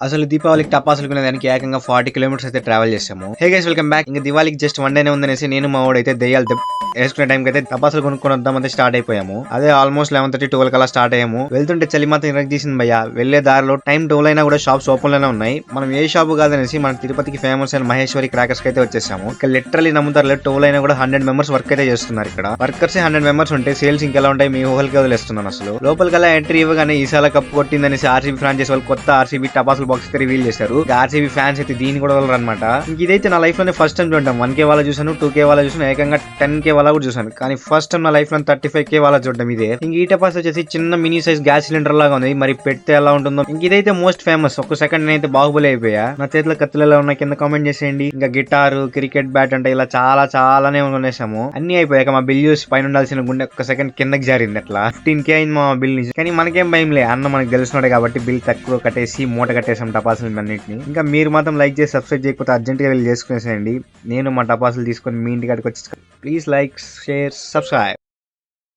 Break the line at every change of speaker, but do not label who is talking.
అసలు దీపావళికి టపాసులు కొనేదానికి ఏకంగా 40 కిలోమీటర్స్ అయితే ట్రావెల్ చేసాము. Hey guys, welcome back. ఇంకా దివాళికి జస్ట్ 1 డేనే ఉందనేసి నేను మా వాడు అయితే దెయ్యాలు వేసుకునే టైంకి అయితే టపాసులు కొనుక్కొని వద్దామంటే స్టార్ట్ అయిపోయాము. అదే ఆల్మోస్ట్ 11:30 12 కల్లా స్టార్ట్ అయ్యాము. వెళ్తుంటే చలి మాత్రం ఇరక్ చేసింది భయ్య. వెళ్లే దారిలో టైం 12 అయినా కూడా షాప్స్ ఓపెన్ లోనే ఉన్నాయి. మనం ఏ షాప్ కాదనేసి మన తిరుపతికి ఫేమస్ అయిన మహేశ్వరి క్రాకర్స్ కి అయితే వచ్చేసాము. ఇక్కడ లిటరలీ నమ్ముతారు లేదు, 12 అయినా కూడా 100 మెంబర్స్ వర్క్ అయితే చేస్తున్నారు. ఇక్కడ వర్కర్స్ 100 మెంబర్స్ ఉంటే సేల్స్ ఇంకెలా ఉంటాయి మీ ఊహలకి వదిలేస్తున్నాను. అసలు లోపలికల్లా ఎంట్రీ ఇవ్వగానే ఈసాల కప్పు కొట్టిందనేసి ఆర్సీబీ ఫ్రాంచైజ్ వాళ్ళు కొత్త ఆర్సీబీ టపాసులు బాక్స్ అయితే రివీల్ చేశారు. ఆర్సీబీ ఫ్యాన్స్ అయితే దీన్ని కూడా వదలరు అనమాట. ఇదైతే నా లైఫ్ లోనే ఫస్ట్ టైం చూడడం. 1K వాళ్ళ చూసాను, 2K వాళ్ళ చూసాను, ఏకంగా 10K వాళ్ళ కూడా చూసాను. కానీ ఫస్ట్ టైం నా లైఫ్ లో 35K వాళ్ళ చూడడం ఇదే. ఇంక ఈ టపాస్ వచ్చేసి చిన్న మినీ సైజ్ గ్యాస్ సిలిండర్ లాగా ఉంది. మరి పెడితే ఎలా ఉంటుందో. ఇంక ఇదైతే మోస్ట్ ఫేమస్. ఒక సెకండ్ నేనైతే బాహుబలి అయిపోయా. నా చేతిలో కత్తులు ఎలా ఉన్నాయి కింద కామెంట్ చేసేయండి. ఇంకా గిటారు, క్రికెట్ బ్యాట్ అంటే ఇలా చాలానే కొనేసాము. అన్ని అయిపోయాక మా బిల్ చూసి పైన ఉండాల్సిన గుండె ఒక్క సెకండ్ కిందకి జారింది. అట్లా 15K అయింది మా బిల్ నుంచి. కానీ మనకేం భయం లే, అన్న మనకు తెలిసినాడే కాబట్టి బిల్ తక్కువ కట్టేసి మూట కట్టేసాం టపాసులు అన్నింటినీ. ఇంకా మీరు మాత్రం లైక్ చేసి సబ్స్క్రైబ్ చేయకపోతే అర్జెంట్ గా వెళ్ళి చేసుకునేసేయండి. నేను మా టపాసులు తీసుకొని మీ ఇంటికాడికి వచ్చి ప్లీజ్ లైక్, షేర్, సబ్స్క్రైబ్.